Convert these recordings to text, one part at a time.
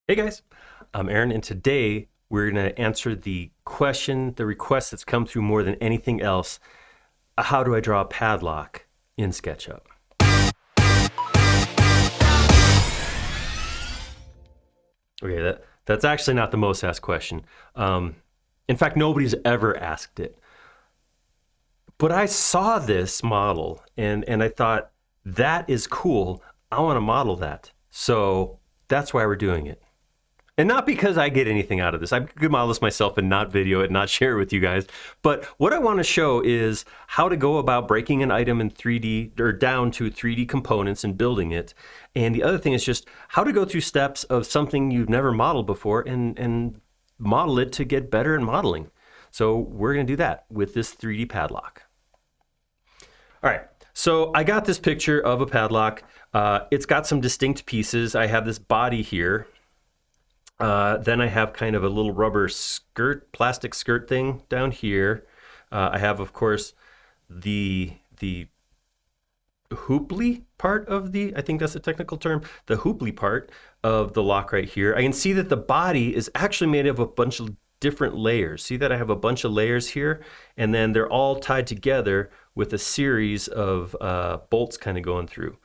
Hey guys, I'm Aaron, and today we're going to answer the request that's come through more than anything else. How do I draw a padlock in SketchUp? Okay, that's actually not the most asked question. In fact, nobody's ever asked it. But I saw this model and I thought, that is cool. I want to model that. So that's why we're doing it. And not because I get anything out of this. I could model this myself and not video it, not share it with you guys. But what I want to show is how to go about breaking an item in 3D or down to 3D components and building it. And the other thing is just how to go through steps of something you've never modeled before and model it to get better in modeling. So we're going to do that with this 3D padlock. All right. So I got this picture of a padlock. It's got some distinct pieces. I have this body here. Then I have kind of a little rubber skirt, plastic skirt thing down here. I have, of course, the hooply part of the, I think that's the technical term, the hooply part of the lock right here. I can see that the body is actually made of a bunch of different layers. See that I have a bunch of layers here, and then they're all tied together with a series of bolts kind of going through.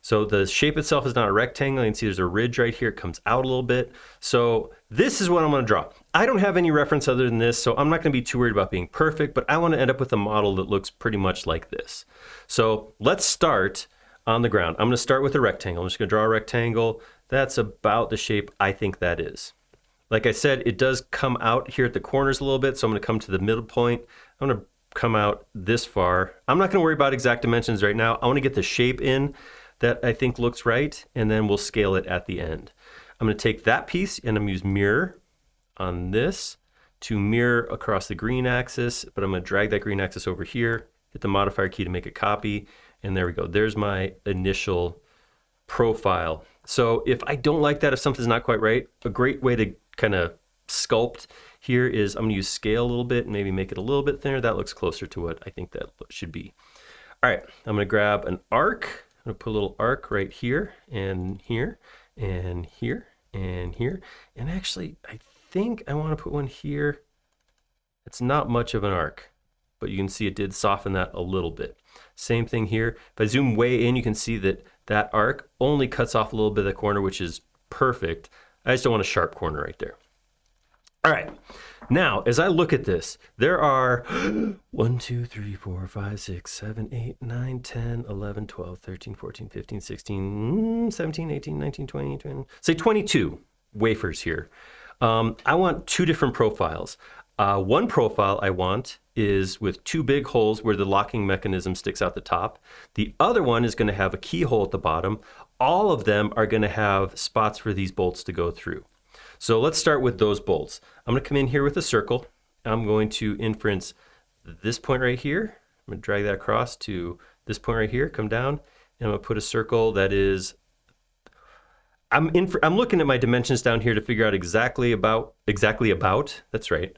So the shape itself is not a rectangle. You can see there's a ridge right here. It comes out a little bit. So this is what I'm going to draw. I don't have any reference other than this, so I'm not going to be too worried about being perfect, but I want to end up with a model that looks pretty much like this. So let's start on the ground. I'm going to start with a rectangle. I'm just going to draw a rectangle. That's about the shape I think that is. Like I said, it does come out here at the corners a little bit, so I'm going to come to the middle point. I'm going to come out this far. I'm not going to worry about exact dimensions right now. I want to get the shape in that I think looks right, and then we'll scale it at the end. I'm going to take that piece and I'm going to use mirror on this to mirror across the green axis, but I'm going to drag that green axis over here, hit the modifier key to make a copy, and there we go. There's my initial profile. So if I don't like that, if something's not quite right, a great way to kind of sculpt here is I'm going to use scale a little bit and maybe make it a little bit thinner. That looks closer to what I think that should be. All right, I'm going to grab an arc. I'm going to put a little arc right here and here and here and here. And actually, I think I want to put one here. It's not much of an arc, but you can see it did soften that a little bit. Same thing here. If I zoom way in, you can see that that arc only cuts off a little bit of the corner, which is perfect. I just don't want a sharp corner right there. All right, now as I look at this, there are 1, 2, 3, 4, 5, 6, 7, 8, 9, 10, 11, 12, 13, 14, 15, 16, 17, 18, 19, 20, 20, say 22 wafers here. I want two different profiles. One profile I want is with two big holes where the locking mechanism sticks out the top. The other one is going to have a keyhole at the bottom. All of them are going to have spots for these bolts to go through. So let's start with those bolts. I'm going to come in here with a circle. I'm going to inference this point right here. I'm going to drag that across to this point right here, come down, and I'm going to put a circle that is, I'm looking at my dimensions down here to figure out exactly about, that's right,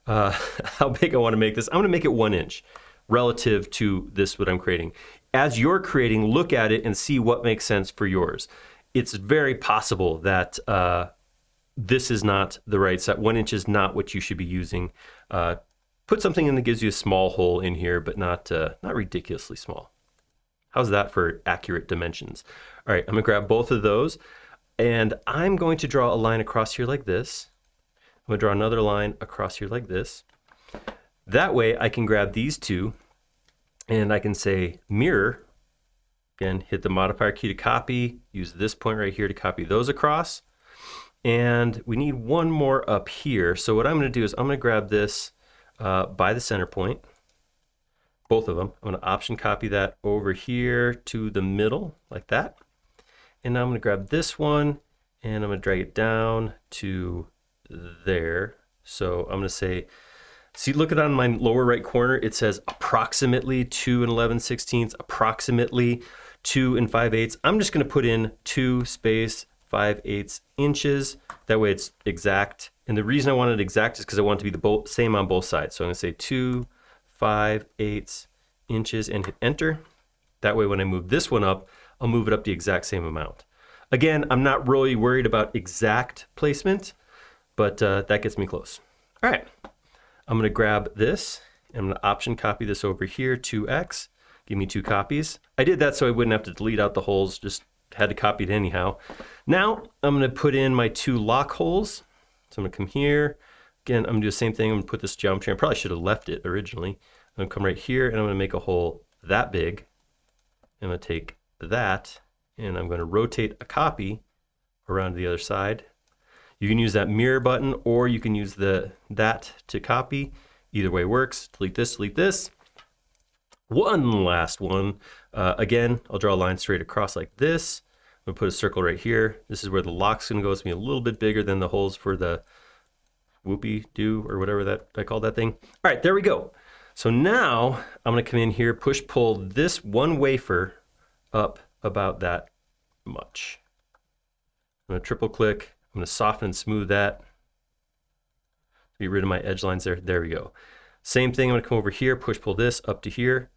how big I want to make this. I'm going to make it 1 inch relative to this, what I'm creating. As you're creating, look at it and see what makes sense for yours. It's very possible that this is not the right set. 1 inch is not what you should be using. Put something in that gives you a small hole in here, but not ridiculously small. How's that for accurate dimensions? All right, I'm gonna grab both of those, and I'm going to draw a line across here like this. I'm gonna draw another line across here like this. That way I can grab these two, and I can say mirror. Again, hit the modifier key to copy, use this point right here to copy those across. And we need one more up here. So what I'm going to do is I'm going to grab this by the center point, both of them. I'm going to option copy that over here to the middle like that. And now I'm going to grab this one and I'm going to drag it down to there. So I'm going to say, see, look at it on my lower right corner. It says approximately 2 11/16, approximately 2 5/8. I'm just going to put in 2 space 5/8 inches. That way it's exact. And the reason I want it exact is because I want it to be the same on both sides. So I'm going to say 2 5/8 inches and hit enter. That way when I move this one up, I'll move it up the exact same amount. Again, I'm not really worried about exact placement, but that gets me close. All right, I'm gonna grab this, and I'm gonna option copy this over here, 2x, give me 2 copies. I did that so I wouldn't have to delete out the holes, just had to copy it anyhow. Now, I'm gonna put in my 2 lock holes. So I'm gonna come here. Again, I'm gonna do the same thing. I'm gonna put this geometry. I probably should have left it originally. I'm gonna come right here and I'm gonna make a hole that big. I'm gonna take that and I'm gonna rotate a copy around to the other side. You can use that mirror button or you can use that to copy. Either way works. Delete this, delete this. One last one. Again, I'll draw a line straight across like this. I'm gonna put a circle right here. This is where the lock's gonna go. It's gonna be a little bit bigger than the holes for the whoopie do or whatever that I call that thing. All right, there we go. So now I'm gonna come in here, push pull this one wafer up about that much. I'm gonna triple click. I'm gonna soften and smooth that. Get rid of my edge lines there. There we go. Same thing, I'm gonna come over here, push pull this up to here.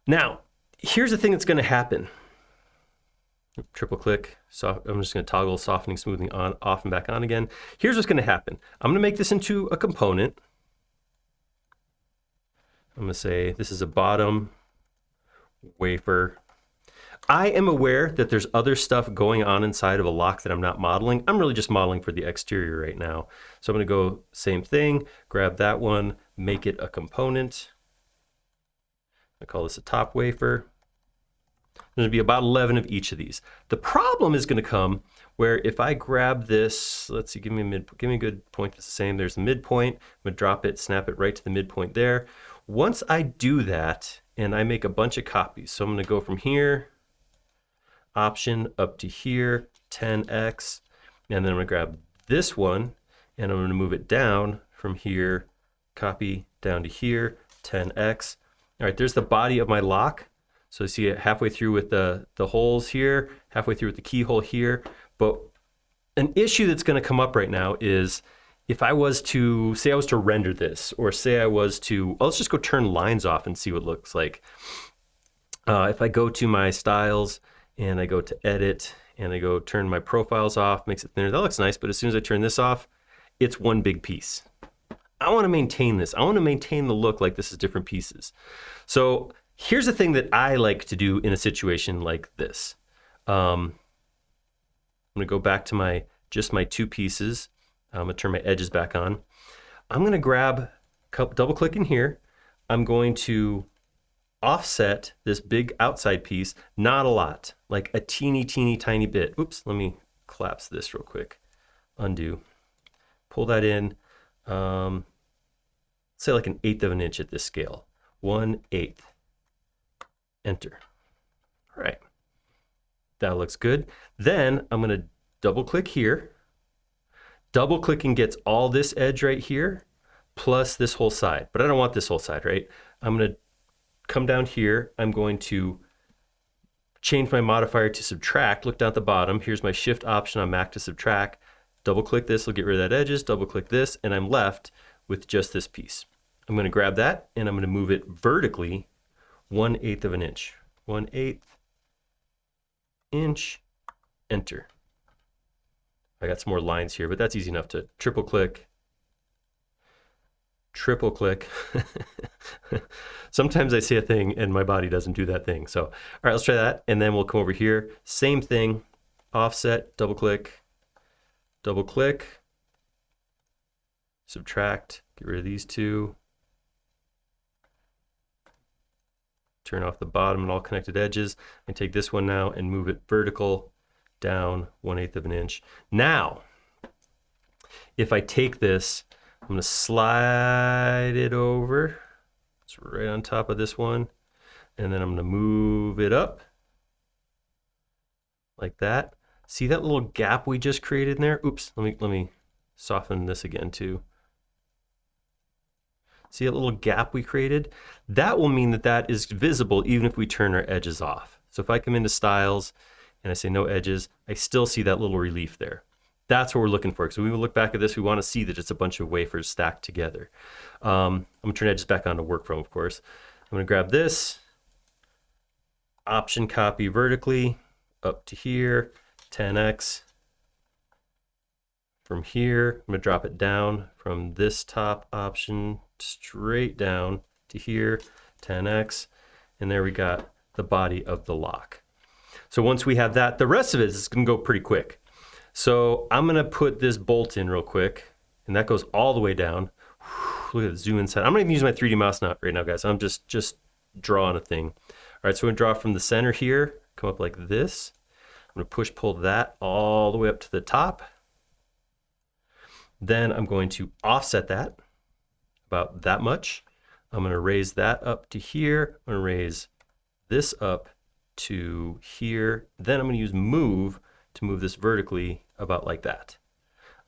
Now, here's the thing that's gonna happen. Triple click, so I'm just gonna toggle softening, smoothing on, off and back on again. Here's what's gonna happen. I'm gonna make this into a component. I'm gonna say this is a bottom wafer. I am aware that there's other stuff going on inside of a lock that I'm not modeling. I'm really just modeling for the exterior right now. So I'm gonna go same thing, grab that one, make it a component. I call this a top wafer. There's gonna be about 11 of each of these. The problem is gonna come where if I grab this, let's see, give me a good point that's the same. There's the midpoint. I'm gonna drop it, snap it right to the midpoint there. Once I do that and I make a bunch of copies, so I'm gonna go from here, option up to here, 10x, and then I'm gonna grab this one and I'm gonna move it down from here, copy down to here, 10x. All right, there's the body of my lock. So you see it halfway through with the holes here, halfway through with the keyhole here. But an issue that's gonna come up right now is if I was to, say I was to render this, or say I was to, let's just go turn lines off and see what it looks like. If I go to my styles and I go to edit and I go turn my profiles off, makes it thinner, that looks nice, but as soon as I turn this off, it's one big piece. I wanna maintain this. I wanna maintain the look like this is different pieces. So here's the thing that I like to do in a situation like this. I'm gonna go back to just my 2 pieces. I'm gonna turn my edges back on. I'm gonna grab, double click in here. I'm going to offset this big outside piece, not a lot, like a teeny tiny bit. Oops, let me collapse this real quick. Undo, pull that in, say like 1/8 of an inch at this scale, 1/8. Enter. All right, that looks good. Then I'm gonna double click here. Double clicking gets all this edge right here, plus this whole side, but I don't want this whole side, right? I'm gonna come down here. I'm going to change my modifier to subtract. Look down at the bottom. Here's my shift option on Mac to subtract. Double click this, will get rid of that edges. Double click this, and I'm left with just this piece. I'm gonna grab that and I'm gonna move it vertically 1/8 of an inch. 1/8 inch, enter. I got some more lines here, but that's easy enough to triple click. Sometimes I say a thing and my body doesn't do that thing. So, all right, let's try that. And then we'll come over here. Same thing, offset, double click, subtract, get rid of these 2. Turn off the bottom and all connected edges. And take this one now and move it vertical down 1/8 of an inch. Now, if I take this, I'm gonna slide it over. It's right on top of this one. And then I'm gonna move it up like that. See that little gap we just created in there? Oops, let me soften this again too. See that little gap we created? That will mean that that is visible even if we turn our edges off. So if I come into styles and I say no edges, I still see that little relief there. That's what we're looking for. So when we look back at this, we want to see that it's a bunch of wafers stacked together. I'm gonna turn edges back on to work from, of course. I'm gonna grab this, option copy vertically up to here, 10x. From here, I'm gonna drop it down from this top option straight down to here, 10x, and there we got the body of the lock. So once we have that, the rest of it is gonna go pretty quick. So I'm gonna put this bolt in real quick, and that goes all the way down. Look at the zoom inside. I'm not even using my 3D mouse right now, guys. I'm just drawing a thing. All right, so we're gonna draw from the center here, come up like this. I'm gonna push pull that all the way up to the top. Then I'm going to offset that about that much. I'm gonna raise that up to here. I'm gonna raise this up to here. Then I'm gonna use move to move this vertically about like that.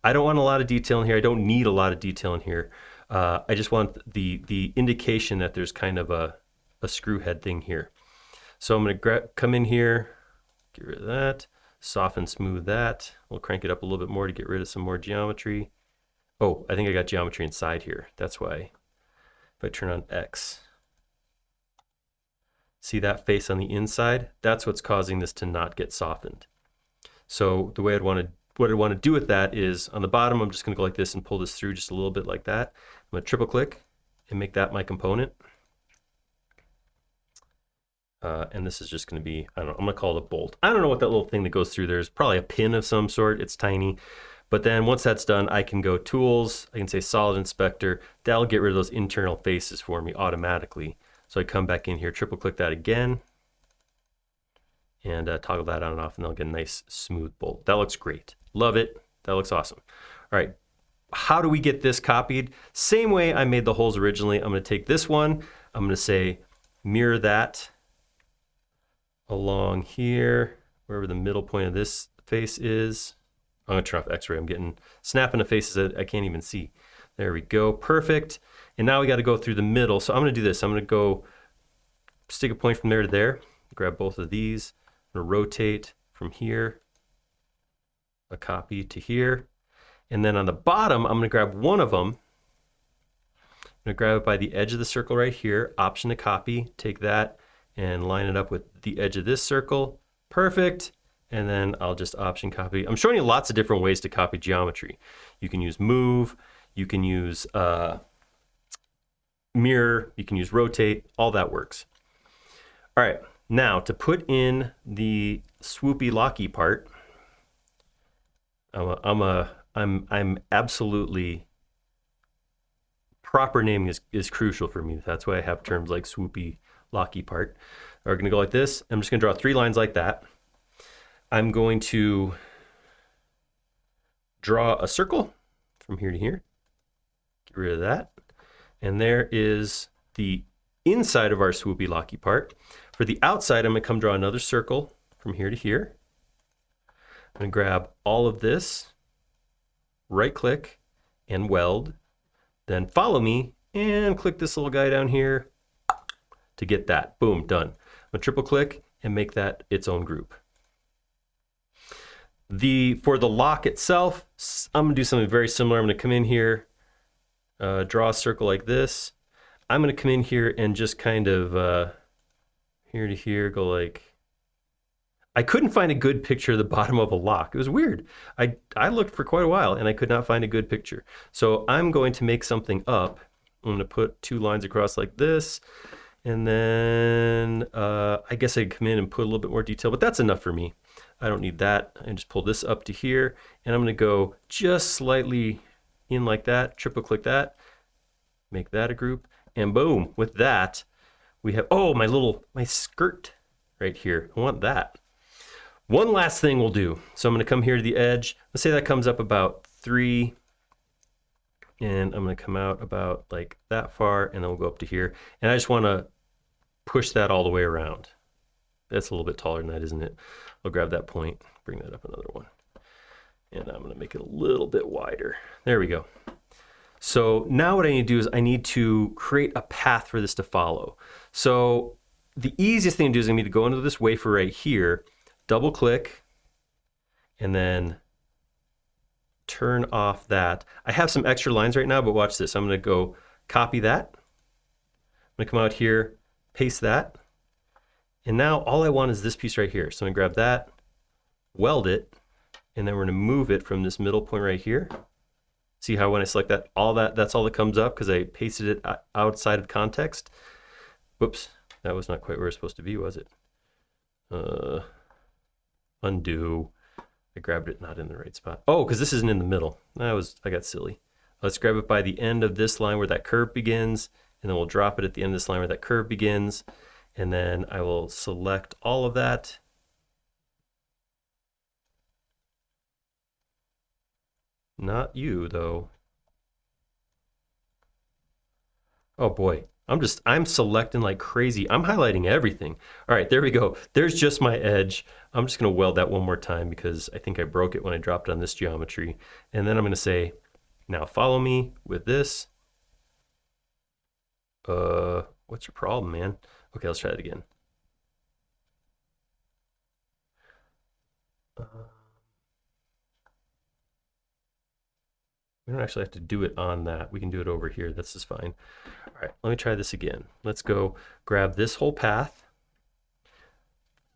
I don't want a lot of detail in here. I don't need a lot of detail in here. I just want the indication that there's kind of a screw head thing here. So I'm gonna come in here, get rid of that, soften, smooth that. We'll crank it up a little bit more to get rid of some more geometry. Oh, I think I got geometry inside here. That's why. If I turn on X, see that face on the inside? That's what's causing this to not get softened. So the way what I want to do with that is on the bottom, I'm just going to go like this and pull this through just a little bit like that. I'm going to triple click and make that my component. And this is just going to be, I don't know, I'm going to call it a bolt. I don't know what that little thing that goes through there is. Probably a pin of some sort. It's tiny. But then once that's done, I can go tools, I can say solid inspector. That'll get rid of those internal faces for me automatically. So I come back in here, triple click that again, and toggle that on and off, and they'll get a nice smooth bolt. That looks great. Love it. That looks awesome. All right, how do we get this copied? Same way I made the holes originally. I'm gonna take this one, I'm gonna say mirror that along here, wherever the middle point of this face is. I'm gonna turn off X-ray. I'm getting snapping to faces that I can't even see. There we go, perfect. And now we gotta go through the middle. So I'm gonna do this. I'm gonna go stick a point from there to there, grab both of these. I'm gonna rotate from here, a copy to here. And then on the bottom, I'm gonna grab one of them. I'm gonna grab it by the edge of the circle right here, option to copy, take that and line it up with the edge of this circle. Perfect. And then I'll just option copy. I'm showing you lots of different ways to copy geometry. You can use move, you can use mirror, you can use rotate, all that works. All right, now to put in the swoopy locky part, I'm absolutely, proper naming is crucial for me. That's why I have terms like swoopy locky part. We're gonna go like this. I'm just gonna draw 3 lines like that. I'm going to draw a circle from here to here. Get rid of that. And there is the inside of our swoopy locky part. For the outside, I'm gonna come draw another circle from here to here. I'm gonna grab all of this, right click and weld, then follow me and click this little guy down here to get that. Boom, done. I'm gonna triple click and make that its own group. For the lock itself, I'm gonna do something very similar. I'm gonna come in here, draw a circle like this. I'm gonna come in here and just kind of here to here go like, I couldn't find a good picture of the bottom of a lock. It was weird. I looked for quite a while and I could not find a good picture. So I'm going to make something up. I'm gonna put 2 lines across like this. And then I guess I could come in and put a little bit more detail, but that's enough for me. I don't need that. I just pull this up to here and I'm gonna go just slightly in like that, triple click that, make that a group, and boom, with that, we have, oh, my skirt right here. I want that. One last thing we'll do. So I'm gonna come here to the edge. Let's say that comes up about 3, and I'm gonna come out about like that far, and then we'll go up to here. And I just wanna push that all the way around. That's a little bit taller than that, isn't it? I'll grab that point, bring that up another one. And I'm gonna make it a little bit wider. There we go. So now what I need to do is I need to create a path for this to follow. So the easiest thing to do is I need to go into this wafer right here, double click, and then turn off that. I have some extra lines right now, but watch this. I'm gonna go copy that. I'm gonna come out here, paste that. And now all I want is this piece right here. So I'm gonna grab that, weld it, and then we're gonna move it from this middle point right here. See how when I select that, that's all that comes up because I pasted it outside of context. Whoops, that was not quite where it's supposed to be, was it? Undo. I grabbed it not in the right spot. Oh, because this isn't in the middle. I got silly. Let's grab it by the end of this line where that curve begins, and then we'll drop it at the end of this line where that curve begins, and then I will select all of that. Not you, though. Oh boy, I'm selecting like crazy. I'm highlighting everything. All right, there we go. There's just my edge. I'm just gonna weld that one more time because I think I broke it when I dropped it on this geometry. And then I'm gonna say, now follow me with this. What's your problem, man? Okay, let's try it again. We don't actually have to do it on that. We can do it over here. This is fine. All right, let me try this again. Let's go grab this whole path.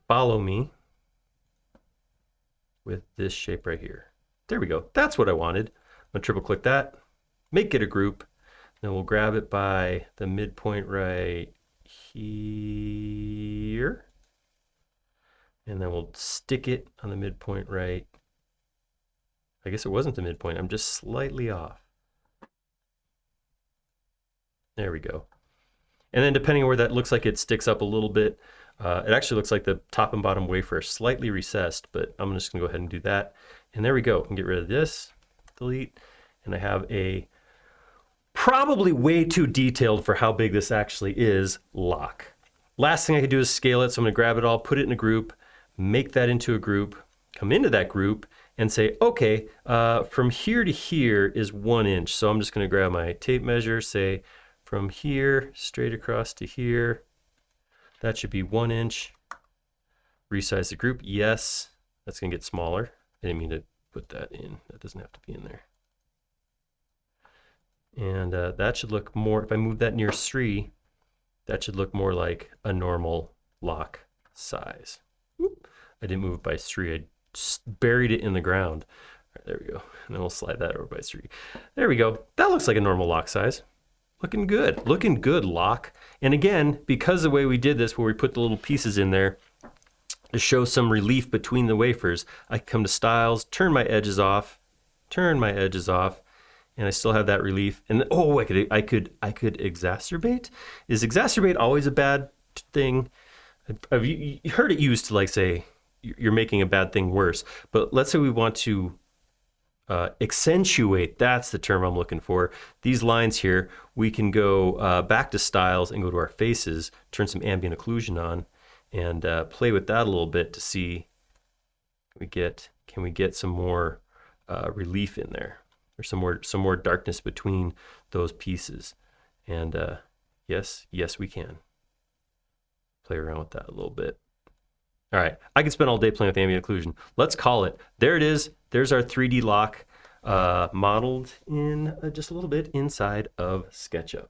Follow me with this shape right here. There we go. That's what I wanted. I'm gonna triple click that, make it a group. Then we'll grab it by the midpoint right here. And then we'll stick it on the midpoint right. I guess it wasn't the midpoint. I'm just slightly off. There we go. And then depending on where that looks like it sticks up a little bit, it actually looks like the top and bottom wafer are slightly recessed, but I'm just gonna go ahead and do that. And there we go. I can get rid of this, delete, and I have a probably way too detailed for how big this actually is lock. Last thing I can do is scale it. So I'm gonna grab it all, put it in a group, make that into a group, come into that group, and say, okay, from here to here is 1 inch. So I'm just gonna grab my tape measure, say from here straight across to here, that should be 1 inch. Resize the group, yes, that's gonna get smaller. I didn't mean to put that in, that doesn't have to be in there. And that should look more, if I move that near 3, that should look more like a normal lock size. Whoop. I didn't move it by 3, I buried it in the ground. All right, there we go. And then we'll slide that over by 3. There we go. That looks like a normal lock size. Looking good, lock. And again, because the way we did this, where we put the little pieces in there to show some relief between the wafers, I come to styles, turn my edges off, and I still have that relief. And oh, I could exacerbate. Is exacerbate always a bad thing? Have you heard it used to like say you're making a bad thing worse? But let's say we want to accentuate. That's the term I'm looking for. These lines here, we can go back to styles and go to our faces, turn some ambient occlusion on, and play with that a little bit to see can we get some more relief in there, or some more darkness between those pieces. And yes we can play around with that a little bit. All right, I could spend all day playing with ambient occlusion. Let's call it. There it is. There's our 3D lock modeled in just a little bit inside of SketchUp.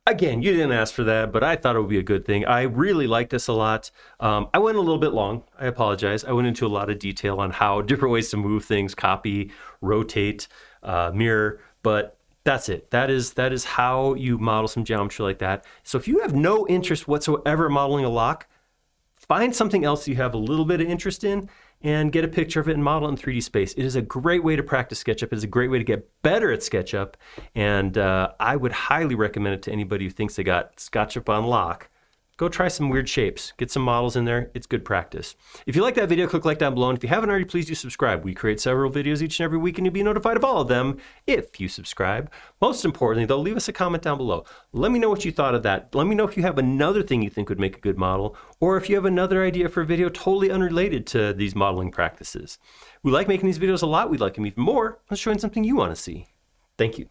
Again, you didn't ask for that, but I thought it would be a good thing. I really like this a lot. I went a little bit long. I apologize. I went into a lot of detail on how different ways to move things, copy, rotate, mirror, but that's it. That is how you model some geometry like that. So if you have no interest whatsoever in modeling a lock, find something else you have a little bit of interest in and get a picture of it and model it in 3D space. It is a great way to practice SketchUp. It is a great way to get better at SketchUp. And I would highly recommend it to anybody who thinks they got SketchUp on lock. Go try some weird shapes. Get some models in there. It's good practice. If you like that video, click like down below. And if you haven't already, please do subscribe. We create several videos each and every week, and you'll be notified of all of them if you subscribe. Most importantly, though, leave us a comment down below. Let me know what you thought of that. Let me know if you have another thing you think would make a good model, or if you have another idea for a video totally unrelated to these modeling practices. We like making these videos a lot. We'd like them even more. Let's show you something you want to see. Thank you.